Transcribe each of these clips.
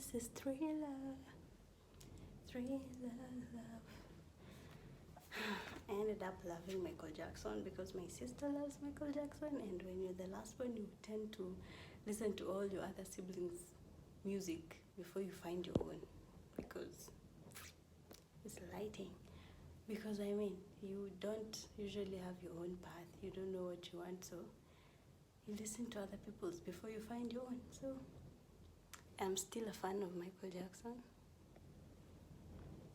This is Thriller. Thriller love. I ended up loving Michael Jackson because my sister loves Michael Jackson, and when you're the last one, you tend to listen to all your other siblings' music before you find your own, because it's lighting. Because I mean, you don't usually have your own path, you don't know what you want, so you listen to other people's before you find your own. So I'm still a fan of Michael Jackson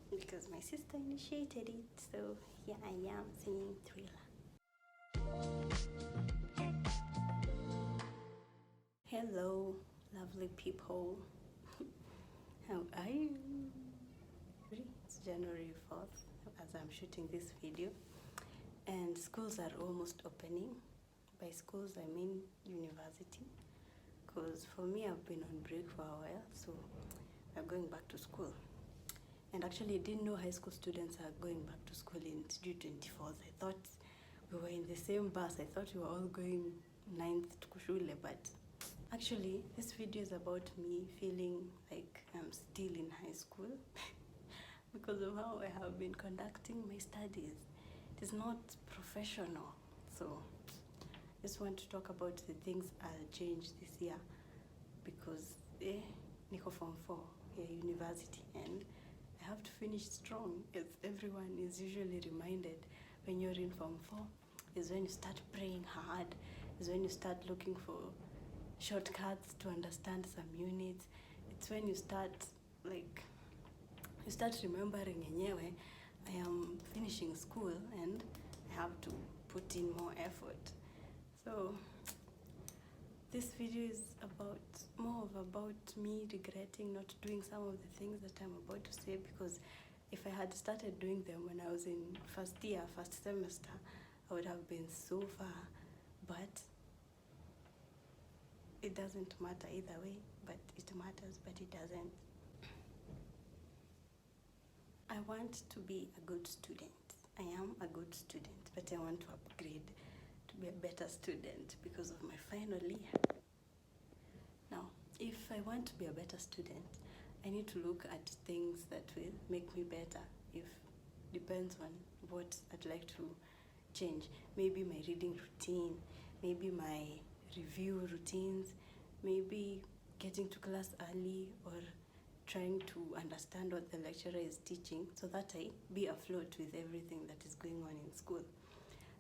because my sister initiated it. So here I am singing Thriller. Hello, lovely people. How are you? It's January 4th as I'm shooting this video, and schools are almost opening. By schools I mean university, because for me I've been on break for a while, so I'm going back to school. And actually I didn't know high school students are going back to school in due 24th. I thought we were in the same bus. I thought we were all going 9th to Kushule, but actually this video is about me feeling like I'm still in high school because of how I have been conducting my studies. It is not professional, so I just want to talk about the things I'll change this year, because niko form 4 here university, and I have to finish strong, as everyone is usually reminded when you're in form 4 is when you start praying hard, is when you start looking for shortcuts to understand some units. It's when you start remembering yenyewe, I am finishing school and I have to put in more effort. So this video is more about me regretting not doing some of the things that I'm about to say, because if I had started doing them when I was in first semester, I would have been so far. But it doesn't matter either way, but it matters, but it doesn't. I want to be a good student. I am a good student, but I want to upgrade to be a better student because of my final year. Now, if I want to be a better student, I need to look at things that will make me better. Depends on what I'd like to change. Maybe my reading routine, maybe my review routines, maybe getting to class early, or trying to understand what the lecturer is teaching so that I be afloat with everything that is going on in school.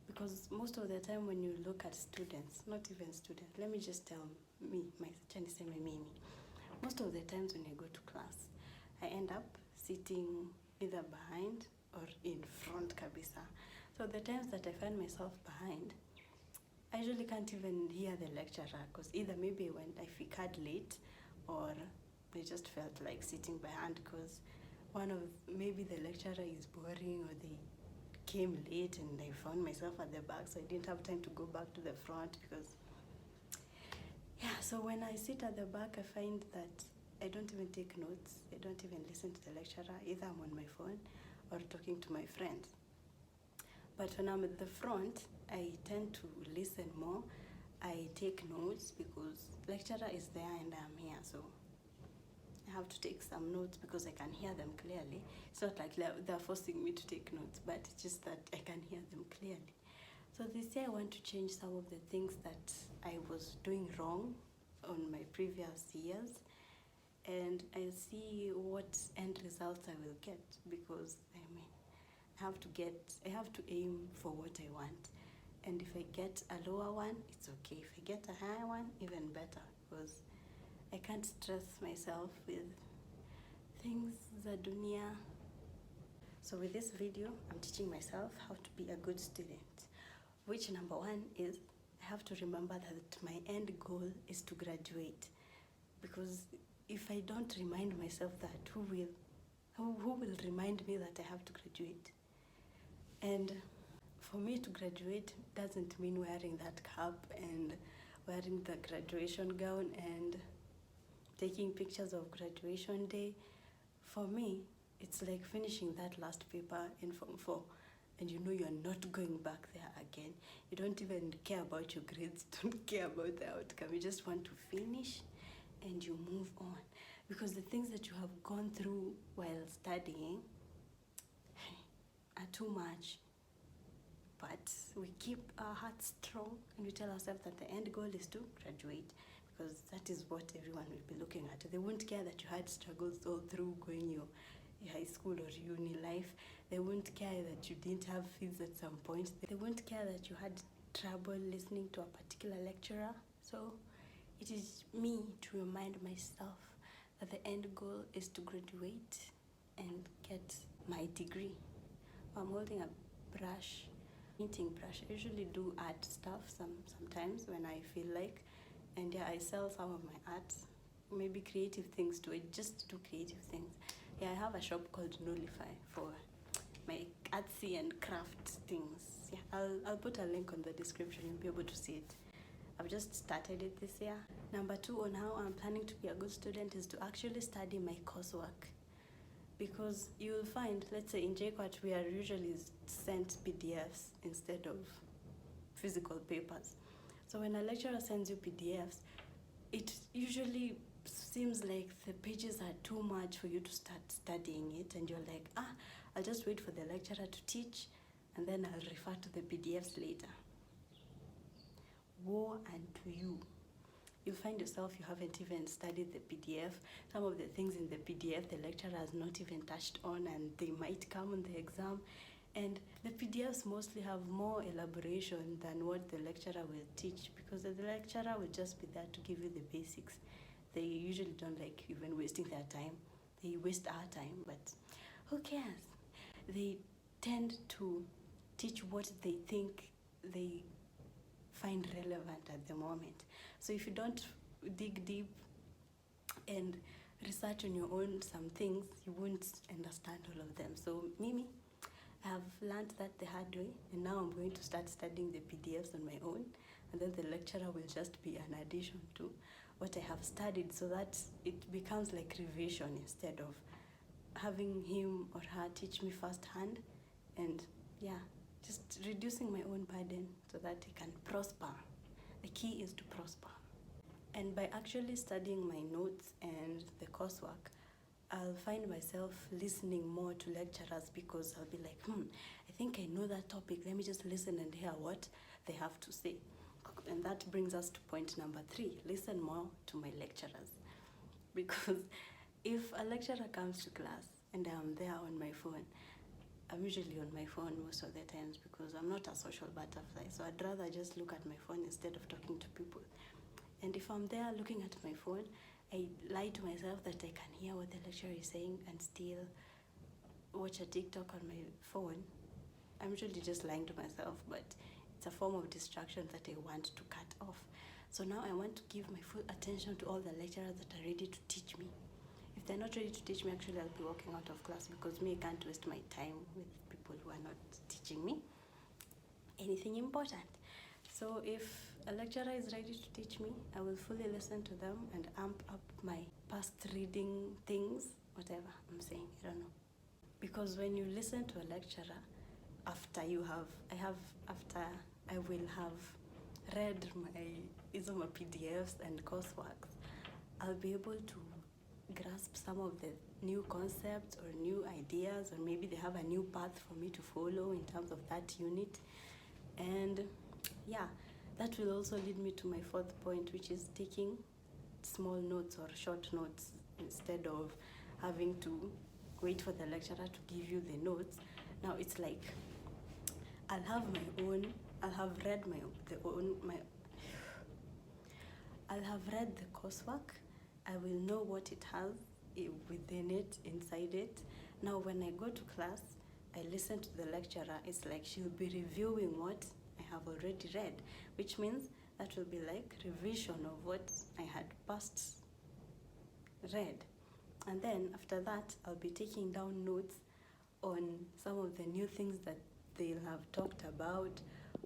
Because most of the time when you look at students, not even students, let me just tell me, most of the times when I go to class, I end up sitting either behind or in front kabisa. So the times that I find myself behind, I usually can't even hear the lecturer, because either maybe I ficad late, or I just felt like sitting behind because maybe the lecturer is boring, or they came late and I found myself at the back, so I didn't have time to go back to the front so when I sit at the back, I find that I don't even take notes, I don't even listen to the lecturer, either I'm on my phone or talking to my friends. But when I'm at the front, I tend to listen more, I take notes because lecturer is there and I'm here, so I have to take some notes because I can hear them clearly. It's not like they're forcing me to take notes, but it's just that I can hear them clearly. So this year I want to change some of the things that I was doing wrong on my previous years, and I see what end results I will get, because I have to aim for what I want. And if I get a lower one, it's okay. If I get a higher one, even better, because I can't stress myself with things za dunia. So with this video, I'm teaching myself how to be a good student, which number one is I have to remember that my end goal is to graduate. Because if I don't remind myself that, who will remind me that I have to graduate? And for me to graduate doesn't mean wearing that cap and wearing the graduation gown and taking pictures of graduation day. For me, it's like finishing that last paper in Form 4, and you know you're not going back there again. You don't even care about your grades, don't care about the outcome. You just want to finish and you move on. because the things that you have gone through while studying are too much. But we keep our hearts strong and we tell ourselves that the end goal is to graduate, because that is what everyone will be looking at. They won't care that you had struggles all through going your high school or uni life. They won't care that you didn't have fees at some point. They won't care that you had trouble listening to a particular lecturer. So it is me to remind myself that the end goal is to graduate and get my degree. I'm holding a brush, painting brush. I usually do art stuff sometimes when I feel like, and yeah, I sell some of my art, maybe creative things too. I just do creative things. Yeah, I have a shop called Nullify for my artsy and craft things. Yeah, I'll put a link on the description. You'll be able to see it. I've just started it this year. Number 2 on how I'm planning to be a good student is to actually study my coursework. Because you'll find, let's say in JQuat, we are usually sent PDFs instead of physical papers. So when a lecturer sends you PDFs, it usually seems like the pages are too much for you to start studying it, and you're like, I'll just wait for the lecturer to teach, and then I'll refer to the PDFs later. Woe unto you. You'll find yourself, you haven't even studied the PDF. Some of the things in the PDF, the lecturer has not even touched on, and they might come on the exam. And the PDFs mostly have more elaboration than what the lecturer will teach, because the lecturer will just be there to give you the basics. They usually don't like even wasting their time. They waste our time, but who cares? They tend to teach what they think they find relevant at the moment. So if you don't dig deep and research on your own some things, you won't understand all of them. So Mimi, I have learned that the hard way, and now I'm going to start studying the PDFs on my own, and then the lecturer will just be an addition to what I have studied, so that it becomes like revision instead of having him or her teach me firsthand. And yeah, just reducing my own burden so that I can prosper. The key is to prosper. And by actually studying my notes and the coursework, I'll find myself listening more to lecturers, because I'll be like, I think I know that topic. Let me just listen and hear what they have to say. And that brings us to point number 3, listen more to my lecturers. Because if a lecturer comes to class and I'm there on my phone, I'm usually on my phone most of the times because I'm not a social butterfly. So I'd rather just look at my phone instead of talking to people. And if I'm there looking at my phone, I lie to myself that I can hear what the lecturer is saying and still watch a TikTok on my phone. I'm usually just lying to myself, but it's a form of distraction that I want to cut off. So now I want to give my full attention to all the lecturers that are ready to teach me. If they're not ready to teach me, actually I'll be walking out of class, because I can't waste my time with people who are not teaching me anything important. So if a lecturer is ready to teach me, I will fully listen to them and amp up my past reading things, whatever I'm saying, I don't know. Because when you listen to a lecturer, after I will have read my PDFs and coursework, I'll be able to grasp some of the new concepts or new ideas, or maybe they have a new path for me to follow in terms of that unit. And yeah, that will also lead me to my 4th point, which is taking small notes or short notes instead of having to wait for the lecturer to give you the notes. Now it's like I'll have read the coursework. I will know what it has within it, inside it. Now when I go to class, I listen to the lecturer. It's like she'll be reviewing what I have already read, which means that will be like revision of what I had past read. And then after that, I'll be taking down notes on some of the new things that they'll have talked about,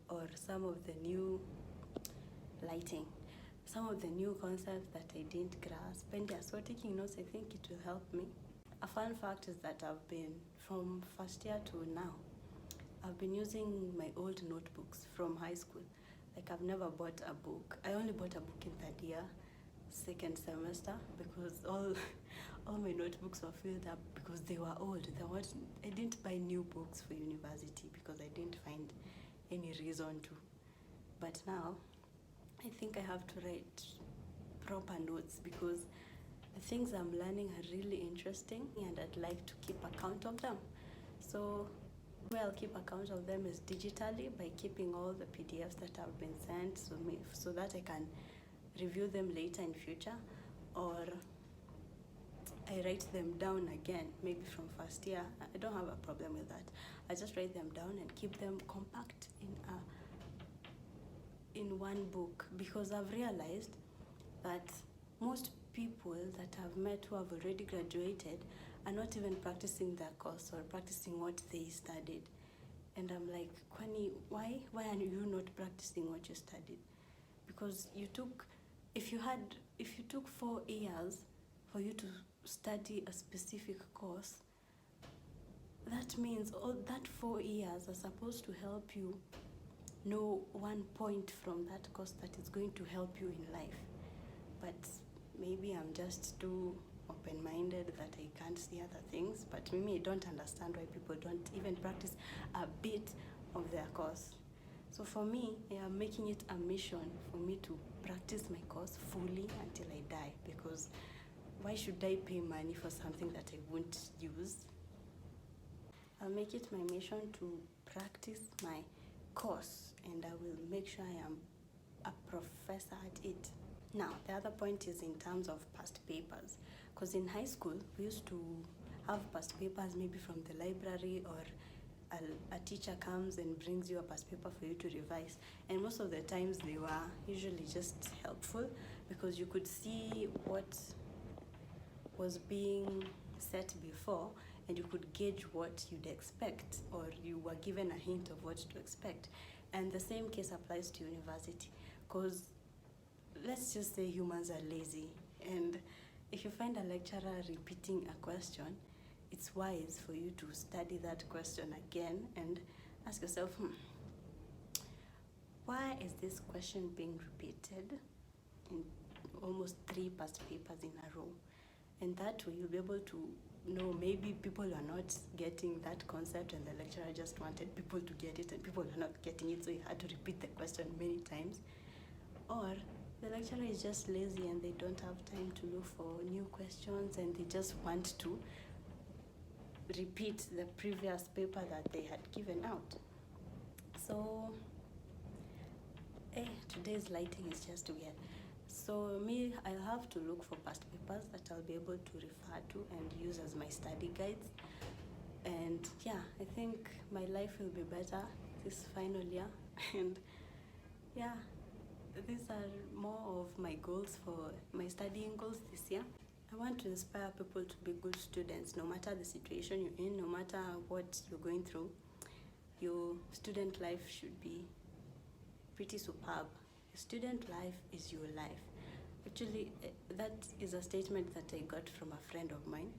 or some of the new lighting, some of the new concepts that I didn't grasp. And yeah, so taking notes, I think it will help me. A fun fact is that I've been, from first year to now, I've been using my old notebooks from high school. Like I've never bought a book. I only bought a book in 3rd year. second semester because all my notebooks were filled up because they were old. I didn't buy new books for university because I didn't find any reason to. But now I think I have to write proper notes because the things I'm learning are really interesting and I'd like to keep account of them. So the way I'll keep account of them is digitally by keeping all the PDFs that have been sent so that I can review them later in future, or I write them down again, maybe from first year. I don't have a problem with that. I just write them down and keep them compact in one book, because I've realized that most people that I've met who have already graduated are not even practicing their course or practicing what they studied. And I'm like, Kwani, why are you not practicing what you studied? Because if you took 4 years for you to study a specific course, that means all that 4 years are supposed to help you know one point from that course that is going to help you in life. But maybe I'm just too open-minded that I can't see other things, but maybe I don't understand why people don't even practice a bit of their course. So for me, I am making it a mission for me to practice my course fully until I die, because why should I pay money for something that I won't use? I'll make it my mission to practice my course, and I will make sure I am a professor at it. Now, the other point is in terms of past papers, because in high school, we used to have past papers maybe from the library, or a teacher comes and brings you a past paper for you to revise. And most of the times they were usually just helpful because you could see what was being set before and you could gauge what you'd expect, or you were given a hint of what to expect. And the same case applies to university, because let's just say humans are lazy, and if you find a lecturer repeating a question, it's wise for you to study that question again and ask yourself, why is this question being repeated in almost 3 past papers in a row? And that way you'll be able to know maybe people are not getting that concept and the lecturer just wanted people to get it and people are not getting it, so he had to repeat the question many times. Or the lecturer is just lazy and they don't have time to look for new questions and they just want to repeat the previous paper that they had given out. So today's lighting is just weird. So me, I'll have to look for past papers that I'll be able to refer to and use as my study guides. And yeah, I think my life will be better this final year. And yeah, these are more of my goals for my studying goals this year. I want to inspire people to be good students, no matter the situation you're in, no matter what you're going through. Your student life should be pretty superb. Your student life is your life. Actually, that is a statement that I got from a friend of mine.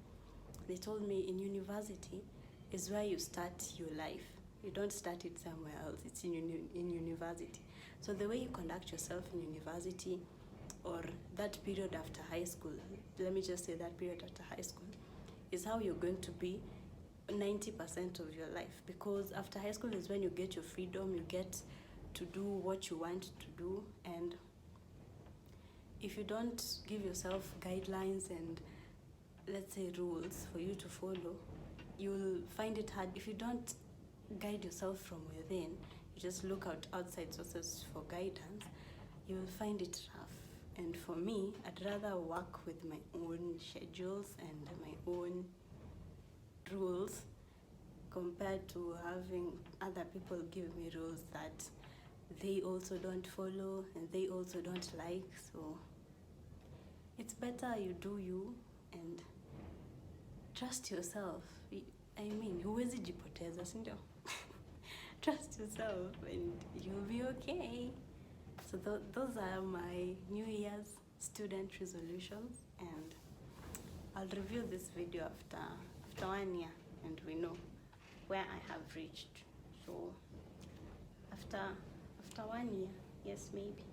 They told me in university is where you start your life. You don't start it somewhere else. It's in university. So the way you conduct yourself in university, or that period after high school, let me just say that period after high school, is how you're going to be 90% of your life. Because after high school is when you get your freedom, you get to do what you want to do. And if you don't give yourself guidelines and, let's say, rules for you to follow, you'll find it hard. If you don't guide yourself from within, you just look outside sources for guidance, you'll find it rough. And for me, I'd rather work with my own schedules and my own rules compared to having other people give me rules that they also don't follow and they also don't like. So it's better you do you and trust yourself. I mean, huwezi jipoteza, si ndio? Trust yourself and you'll be okay. So those are my New Year's student resolutions, and I'll review this video after 1 year and we know where I have reached. So after 1 year, yes, maybe.